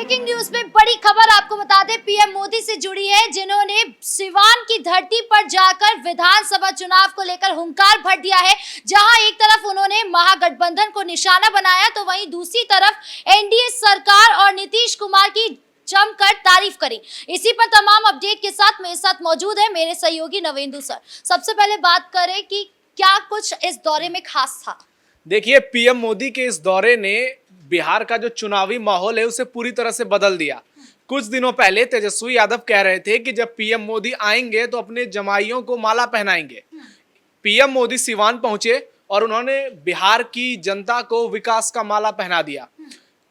Breaking news में बड़ी खबर आपको बता दें, पीएम मोदी से जुड़ी है, जिन्होंने सिवान की धरती पर जाकर विधानसभा चुनाव को लेकर हुंकार भर दिया है। जहां एक तरफ उन्होंने महागठबंधन को निशाना बनाया, तो वहीं दूसरी तरफ एनडीए सरकार और नीतीश कुमार की जमकर तारीफ करी। इसी पर तमाम अपडेट के साथ मेरे साथ मौजूद है मेरे सहयोगी नवेंदु सर। सबसे पहले बात करें कि क्या कुछ इस दौरे में खास था। देखिए, पीएम मोदी के इस दौरे ने बिहार का जो चुनावी माहौल है उसे पूरी तरह से बदल दिया। कुछ दिनों पहले तेजस्वी यादव कह रहे थे कि जब पीएम मोदी आएंगे तो अपने जमाइयों को माला पहनाएंगे। पीएम मोदी सिवान पहुंचे और उन्होंने बिहार की जनता को विकास का माला पहना दिया।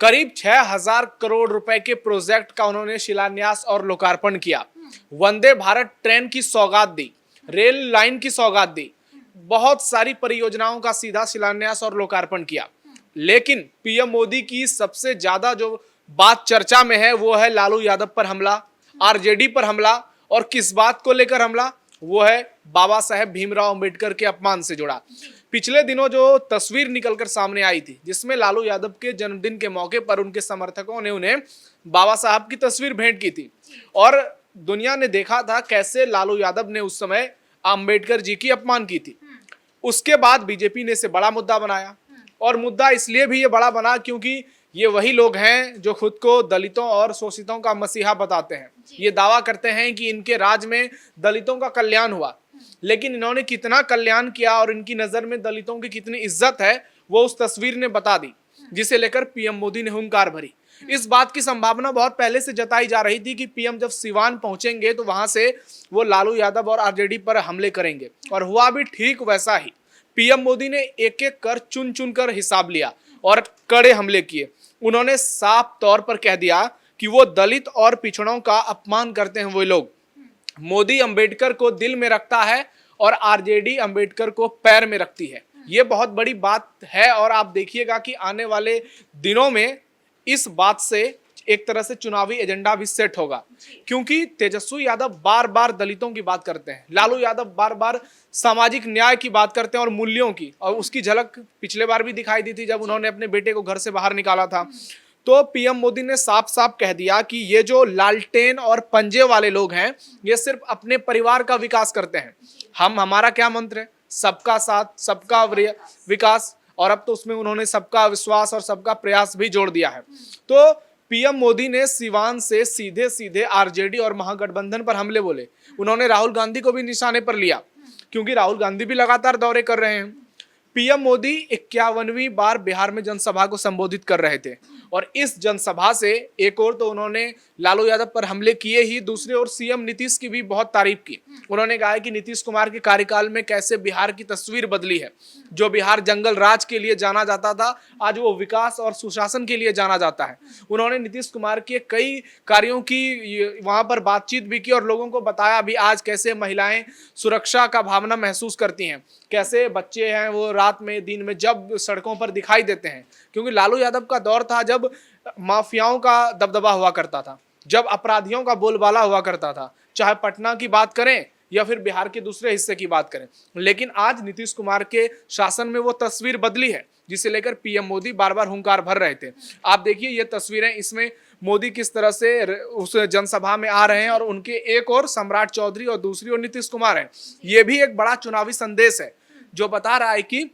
करीब 6,000 करोड़ रुपए के प्रोजेक्ट का उन्होंने शिलान्यास और लोकार्पण किया। वंदे भारत ट्रेन की सौगात दी, रेल लाइन की सौगात दी, बहुत सारी परियोजनाओं का सीधा शिलान्यास और लोकार्पण किया। लेकिन पीएम मोदी की सबसे ज्यादा जो बात चर्चा में है वो है लालू यादव पर हमला, आरजेडी पर हमला, और किस बात को लेकर हमला, वो है बाबा साहेब भीमराव अंबेडकर के अपमान से जुड़ा। पिछले दिनों जो तस्वीर निकलकर सामने आई थी, जिसमें लालू यादव के जन्मदिन के मौके पर उनके समर्थकों ने उन्हें बाबा साहब की तस्वीर भेंट की थी, और दुनिया ने देखा था कैसे लालू यादव ने उस समय अंबेडकर जी की अपमान की थी। उसके बाद बीजेपी ने इसे बड़ा मुद्दा बनाया, और मुद्दा इसलिए भी ये बड़ा बना क्योंकि ये वही लोग हैं जो खुद को दलितों और शोषितों का मसीहा बताते हैं। ये दावा करते हैं कि इनके राज में दलितों का कल्याण हुआ, लेकिन इन्होंने कितना कल्याण किया और इनकी नजर में दलितों की कितनी इज्जत है वो उस तस्वीर ने बता दी, जिसे लेकर पीएम मोदी ने हुंकार भरी। इस बात की संभावना बहुत पहले से जताई जा रही थी कि पीएम जब सिवान पहुंचेंगे तो वहां से वो लालू यादव और आरजेडी पर हमले करेंगे, और हुआ भी ठीक वैसा ही। पीएम मोदी ने एक एक कर चुन चुन कर हिसाब लिया और कड़े हमले किए। उन्होंने साफ तौर पर कह दिया कि वो दलित और पिछड़ों का अपमान करते हैं। वो लोग, मोदी अंबेडकर को दिल में रखता है और आरजेडी अंबेडकर को पैर में रखती है। ये बहुत बड़ी बात है, और आप देखिएगा कि आने वाले दिनों में इस बात से एक तरह से चुनावी एजेंडा भी सेट होगा, क्योंकि तेजस्वी यादव बार बार दलितों की बात करते हैं, लालू यादव बार बार सामाजिक न्याय की बात करते हैं और मूल्यों की, और उसकी झलक पिछले बार भी दिखाई दी थी जब उन्होंने अपने बेटे को घर से बाहर निकाला था। तो पीएम मोदी ने साफ साफ कह दिया कि ये जो लालटेन और पंजे वाले लोग हैं, ये सिर्फ अपने परिवार का विकास करते हैं। हमारा क्या मंत्र है? सबका साथ, सबका विकास, और अब तो उसमें उन्होंने सबका विश्वास और सबका प्रयास भी जोड़ दिया है। तो पीएम मोदी ने सिवान से सीधे सीधे आरजेडी और महागठबंधन पर हमले बोले। उन्होंने राहुल गांधी को भी निशाने पर लिया, क्योंकि राहुल गांधी भी लगातार दौरे कर रहे हैं। पीएम मोदी 51वीं बार बिहार में जनसभा को संबोधित कर रहे थे, और इस जनसभा से एक और तो उन्होंने लालू यादव पर हमले किए ही, दूसरी ओर सीएम नीतीश की भी बहुत तारीफ की। उन्होंने कहा कि नीतीश कुमार के कार्यकाल में कैसे बिहार की तस्वीर बदली है। जो बिहार जंगल राज के लिए जाना जाता था, आज वो विकास और सुशासन के लिए जाना जाता है। उन्होंने नीतीश कुमार के कई कार्यों की वहां पर बातचीत भी की और लोगों को बताया भी आज कैसे महिलाएं सुरक्षा का भावना महसूस करती हैं, कैसे बच्चे हैं वो रात में दिन में जब सड़कों पर दिखाई देते हैं। क्योंकि लालू यादव का दौर था जब माफियाओं का दबदबा हुआ करता था, जब अपराधियों का बोलबाला हुआ करता था, चाहे पटना की बात करें या फिर बिहार के दूसरे हिस्से की बात करें। लेकिन आज नीतीश कुमार के शासन में वो तस्वीर बदली है, जिसे लेकर पीएम मोदी बार बार हुंकार भर रहे थे। आप देखिए ये तस्वीरें, इसमें मोदी किस तरह से उस जनसभा में आ रहे हैं, और उनके एक और सम्राट चौधरी और दूसरी ओर नीतीश कुमार हैं। ये भी एक बड़ा चुनावी संदेश है जो बता रहा है कि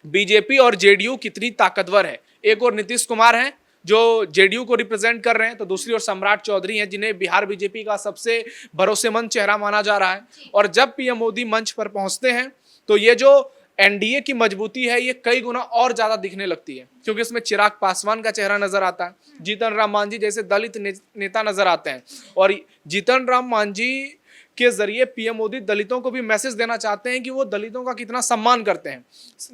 बीजेपी और जेडीयू कितनी ताकतवर है। एक और नीतीश कुमार हैं जो जेडीयू को रिप्रेजेंट कर रहे हैं, तो दूसरी ओर सम्राट चौधरी हैं जिन्हें बिहार बीजेपी का सबसे भरोसेमंद चेहरा माना जा रहा है। और जब पीएम मोदी मंच पर पहुंचते हैं तो ये जो एनडीए की मजबूती है ये कई गुना और ज्यादा दिखने लगती है, क्योंकि इसमें चिराग पासवान का चेहरा नजर आता है, जीतन राम मांझी जैसे दलित नेता नजर आते हैं, और जीतन राम मांझी के जरिए पीएम मोदी दलितों को भी मैसेज देना चाहते हैं कि वो दलितों का कितना सम्मान करते हैं।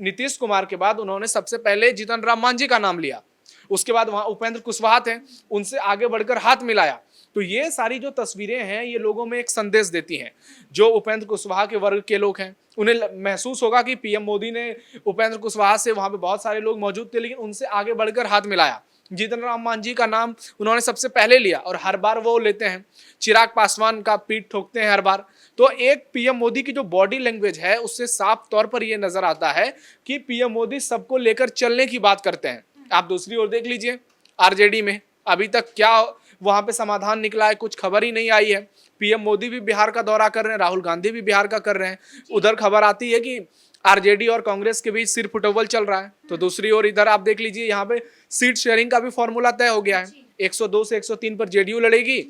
नीतीश कुमार के बाद उन्होंने सबसे पहले जीतन राम मांझी का नाम लिया, उसके बाद वहां उपेंद्र कुशवाहा थे, उनसे आगे बढ़कर हाथ मिलाया। तो ये सारी जो तस्वीरें हैं ये लोगों में एक संदेश देती हैं। जो उपेंद्र कुशवाहा के वर्ग के लोग हैं उन्हें महसूस होगा कि पीएम मोदी ने उपेंद्र कुशवाहा से, वहां पे बहुत सारे लोग मौजूद थे लेकिन उनसे आगे बढ़कर हाथ मिलाया। जीतन राम मांझी का नाम उन्होंने सबसे पहले लिया, और हर बार वो लेते हैं। चिराग पासवान का पीठ ठोकते हैं हर बार। तो एक पीएम मोदी की जो बॉडी लैंग्वेज है उससे साफ तौर पर यह नजर आता है कि पीएम मोदी सबको लेकर चलने की बात करते हैं। आप दूसरी ओर देख लीजिए, आरजेडी में अभी तक क्या वहां पे समाधान निकला है, कुछ खबर ही नहीं आई है। पीएम मोदी भी बिहार का दौरा कर रहे हैं, राहुल गांधी भी बिहार का कर रहे हैं। उधर खबर आती है कि आरजेडी और कांग्रेस के बीच सिर फुटबॉल चल रहा है, तो दूसरी ओर इधर आप देख लीजिए, यहाँ पे सीट शेयरिंग का भी फॉर्मूला तय हो गया है। 102 से 103 पर जेडीयू लड़ेगी,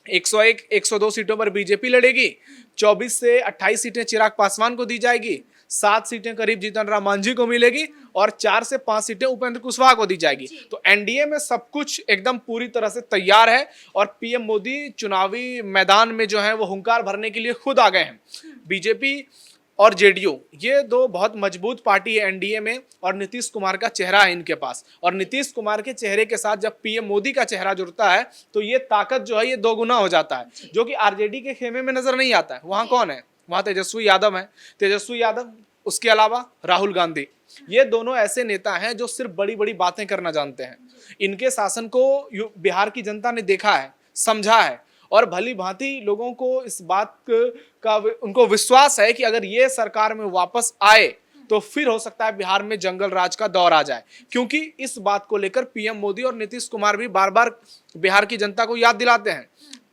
101 102 सीटों पर बीजेपी लड़ेगी, 24 से 28 सीटें चिराग पासवान को दी जाएगी, 7 सीटें करीब जीतन राम मांझी को मिलेगी और 4 से 5 सीटें उपेंद्र कुशवाहा को दी जाएगी। तो एनडीए में सब कुछ एकदम पूरी तरह से तैयार है और पीएम मोदी चुनावी मैदान में जो है वो हुंकार भरने के लिए खुद आ गए हैं। बीजेपी और जेडीयू ये दो बहुत मजबूत पार्टी है एनडीए में और नीतीश कुमार का चेहरा है इनके पास, और नीतीश कुमार के चेहरे के साथ जब पीएम मोदी का चेहरा जुड़ता है तो ये ताकत जो है ये दोगुना हो जाता है, जो कि आरजेडी के खेमे में नजर नहीं आता है। वहां कौन है? वहां तेजस्वी यादव है, तेजस्वी यादव, उसके अलावा राहुल गांधी। ये दोनों ऐसे नेता हैं जो सिर्फ बड़ी बड़ी बातें करना जानते हैं। इनके शासन को बिहार की जनता ने देखा है, समझा है और भली भांति लोगों को इस बात का उनको विश्वास है कि अगर ये सरकार में वापस आए तो फिर हो सकता है बिहार में जंगल राज का दौर आ जाए, क्योंकि इस बात को लेकर पीएम मोदी और नीतीश कुमार भी बार बार बिहार की जनता को याद दिलाते हैं।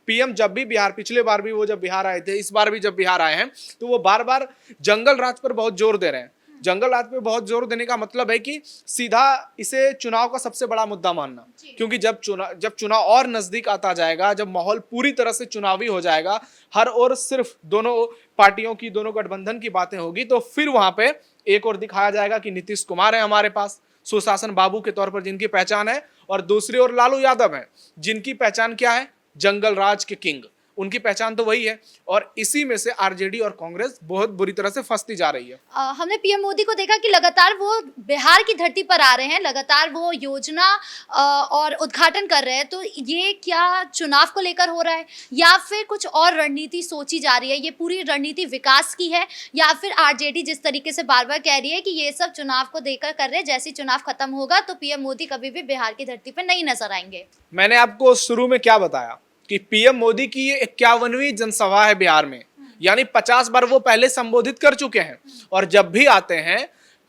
पीएम जब भी बिहार, पिछले बार भी वो जब बिहार आए थे, इस बार भी जब बिहार आए हैं, तो वो बार बार जंगल राज पर बहुत जोर दे रहे हैं। जंगल राज पे बहुत जोर देने का मतलब है कि सीधा इसे चुनाव का सबसे बड़ा मुद्दा मानना, क्योंकि जब चुनाव और नजदीक आता जाएगा, जब माहौल पूरी तरह से चुनावी हो जाएगा, हर ओर सिर्फ दोनों पार्टियों की, दोनों गठबंधन की बातें होगी, तो फिर वहां पे एक और दिखाया जाएगा कि नीतीश कुमार है हमारे पास, सुशासन बाबू के तौर पर जिनकी पहचान है, और दूसरी ओर लालू यादव है जिनकी पहचान क्या है? जंगल राज के किंग। उनकी पहचान तो वही है और इसी में से आरजेडी और कांग्रेस बहुत बुरी तरह से फंसती जा रही है। हमने पीएम मोदी को देखा कि लगातार वो बिहार की धरती पर आ रहे हैं, लगातार वो योजना और उद्घाटन कर रहे हैं। तो ये क्या चुनाव को लेकर हो रहा है या फिर कुछ और रणनीति सोची जा रही है? ये पूरी रणनीति विकास की है या फिर आरजेडी जिस तरीके से बार बार कह रही है कि ये सब चुनाव को देकर कर रहे हैं, जैसे चुनाव खत्म होगा तो पीएम मोदी कभी भी बिहार की धरती पर नहीं नजर आएंगे? मैंने आपको शुरू में क्या बताया कि पीएम मोदी की ये 51वीं जनसभा है बिहार में, यानी 50 बार वो पहले संबोधित कर चुके हैं और जब भी आते हैं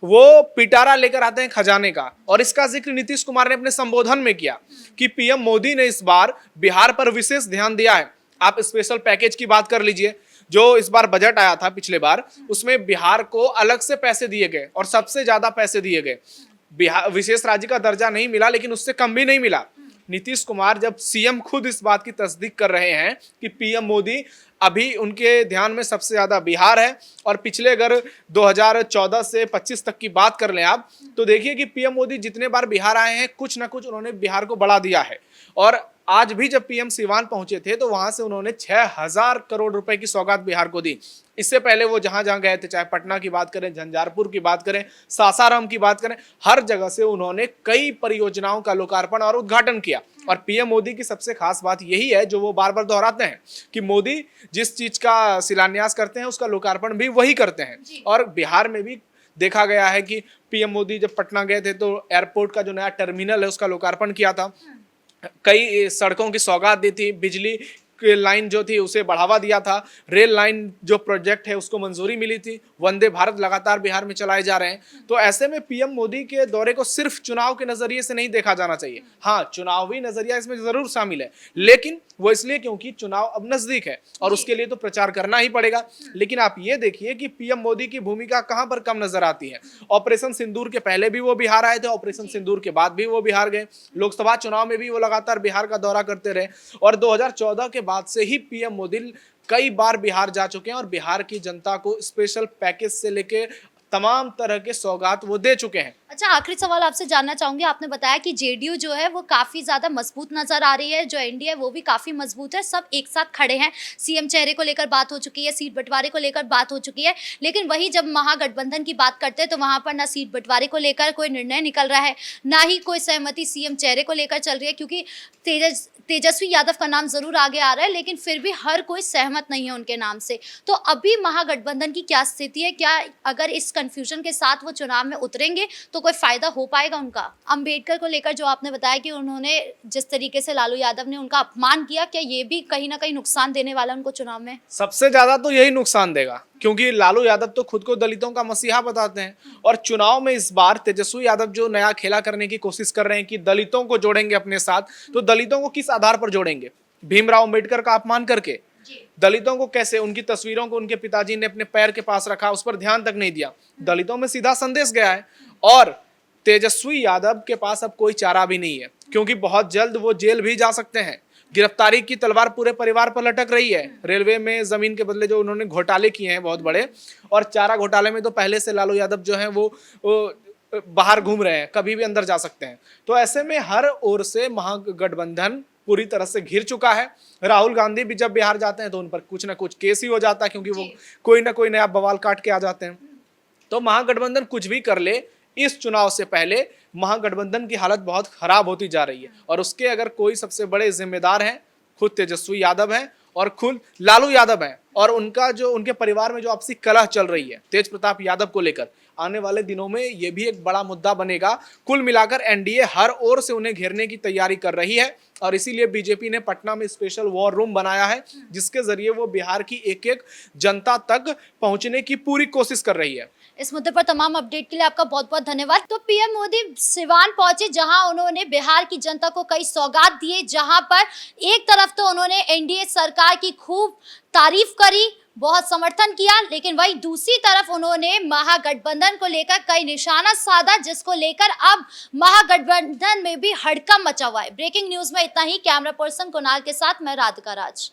वो पिटारा लेकर आते हैं खजाने का। और इसका जिक्र नीतीश कुमार ने अपने संबोधन में किया कि पीएम मोदी ने इस बार बिहार पर विशेष ध्यान दिया है। आप स्पेशल पैकेज की बात कर लीजिए, जो इस बार बजट आया था पिछले बार, उसमें बिहार को अलग से पैसे दिए गए और सबसे ज्यादा पैसे दिए गए। बिहार विशेष राज्य का दर्जा नहीं मिला लेकिन उससे कम भी नहीं मिला। नीतीश कुमार जब सीएम खुद इस बात की तस्दीक कर रहे हैं कि पीएम मोदी अभी उनके ध्यान में सबसे ज्यादा बिहार है, और पिछले अगर 2014 से 25 तक की बात कर लें आप, तो देखिए कि पीएम मोदी जितने बार बिहार आए हैं कुछ ना कुछ उन्होंने बिहार को बढ़ा दिया है। और आज भी जब पीएम सिवान पहुंचे थे तो वहां से उन्होंने 6000 करोड़ रुपए की सौगात बिहार को दी। इससे पहले वो जहां जहां गए थे, चाहे पटना की बात करें, झंझारपुर की बात करें, सासाराम की बात करें, हर जगह से उन्होंने कई परियोजनाओं का लोकार्पण और उद्घाटन किया। और पीएम मोदी की सबसे खास बात यही है जो वो बार बार दोहराते हैं कि मोदी जिस चीज का शिलान्यास करते हैं उसका लोकार्पण भी वही करते हैं। और बिहार में भी देखा गया है कि पीएम मोदी जब पटना गए थे तो एयरपोर्ट का जो नया टर्मिनल है उसका लोकार्पण किया था, कई सड़कों की सौगात दी थी, बिजली की लाइन जो थी उसे बढ़ावा दिया था, रेल लाइन जो प्रोजेक्ट है उसको मंजूरी मिली थी, वंदे भारत लगातार बिहार में चलाए जा रहे हैं। तो ऐसे में पीएम मोदी के दौरे को सिर्फ चुनाव के नजरिए से नहीं देखा जाना चाहिए। हाँ, चुनावी नजरिया इसमें जरूर शामिल है, लेकिन वो इसलिए क्योंकि चुनाव अब नजदीक है और उसके लिए तो प्रचार करना ही पड़ेगा। लेकिन आप ये देखिए कि पीएम मोदी की भूमिका कहां पर कम नजर आती है। ऑपरेशन सिंदूर के पहले भी वो बिहार आए थे, ऑपरेशन सिंदूर के बाद भी वो बिहार गए, लोकसभा चुनाव में भी वो लगातार बिहार का दौरा करते रहे, और 2014 के बाद से ही पीएम मोदी कई बार बिहार जा चुके हैं और बिहार की जनता को स्पेशल पैकेज से लेके तमाम तरह के सौगात वो दे चुके हैं। अच्छा, आखिरी सवाल आपसे जानना चाहूंगी, आपने बताया कि जेडीयू जो है वो काफी ज्यादा मजबूत नजर आ रही है, जो एनडीए है वो भी काफी मजबूत है, सब एक साथ खड़े हैं, सीएम चेहरे को लेकर बात हो चुकी है, सीट बंटवारे को लेकर बात हो चुकी है, लेकिन वही जब महागठबंधन की बात करते हैं तो वहां पर ना सीट बंटवारे को लेकर कोई निर्णय निकल रहा है, ना ही कोई सहमति सीएम चेहरे को लेकर चल रही है, क्योंकि तेजस्वी यादव का नाम जरूर आगे आ रहा है लेकिन फिर भी हर कोई सहमत नहीं है उनके नाम से। तो अभी महागठबंधन की क्या स्थिति है? क्या अगर इस कंफ्यूजन के साथ वो चुनाव में उतरेंगे तो तो कोई फायदा हो पाएगा उनका? अंबेडकर को लेकर जो आपने बताया कि उन्होंने जिस तरीके से लालू यादव ने उनका अपमान किया, क्या ये भी कहीं ना कहीं नुकसान देने वाला उनको चुनाव में? सबसे ज्यादा तो यही नुकसान देगा, क्योंकि लालू यादव तो खुद को दलितों का मसीहा बताते हैं। और चुनाव में इस बार तेजस्वी यादव जो नया खेला करने की कोशिश कर रहे हैं कि दलितों को जोड़ेंगे अपने साथ, तो दलितों को किस आधार पर जोड़ेंगे? भीमराव अंबेडकर का अपमान करके? दलितों को कैसे? उनकी तस्वीरों को उनके पिताजी ने अपने पैर के पास रखा, उस पर ध्यान तक नहीं दिया। दलितों में सीधा संदेश गया है। और तेजस्वी यादव के पास अब कोई चारा भी नहीं है, क्योंकि बहुत जल्द वो जेल भी जा सकते हैं। गिरफ्तारी की तलवार पूरे परिवार पर लटक रही है। रेलवे में जमीन के बदले जो उन्होंने घोटाले किए हैं बहुत बड़े, और चारा घोटाले में तो पहले से लालू यादव जो है वो बाहर घूम रहे हैं, कभी भी अंदर जा सकते हैं। तो ऐसे में हर ओर से महागठबंधन पूरी तरह से घिर चुका है। राहुल गांधी भी जब बिहार जाते हैं तो उन पर कुछ ना कुछ केस ही हो जाता है, क्योंकि वो कोई ना कोई नया बवाल काट के आ जाते हैं। तो महागठबंधन कुछ भी कर ले, इस चुनाव से पहले महागठबंधन की हालत बहुत खराब होती जा रही है। और उसके अगर कोई सबसे बड़े जिम्मेदार हैं, खुद तेजस्वी यादव हैं और खुद लालू यादव हैं। और उनका जो उनके परिवार में जो आपसी कलह चल रही है तेज प्रताप यादव को लेकर, आने वाले दिनों में ये भी एक बड़ा मुद्दा बनेगा। कुल मिलाकर एनडीए हर ओर से उन्हें घेरने की तैयारी कर रही है, और इसीलिए बीजेपी ने पटना में स्पेशल वॉर रूम बनाया है, जिसके जरिए वो बिहार की एक एक जनता तक पहुंचने की पूरी कोशिश कर रही है। इस मुद्दे पर तमाम अपडेट के लिए आपका बहुत बहुत धन्यवाद। तो पीएम मोदी सिवान पहुंचे, जहां उन्होंने बिहार की जनता को कई सौगात दिए, जहां पर एक तरफ तो उन्होंने एनडीए सरकार की खूब तारीफ करी, बहुत समर्थन किया, लेकिन वही दूसरी तरफ उन्होंने महागठबंधन को लेकर कई निशाना साधा, जिसको लेकर अब महागठबंधन में भी हड़कंप मचा हुआ है। ब्रेकिंग न्यूज में इतना ही। कैमरा पर्सन कुणाल के साथ मैं राधिका राज।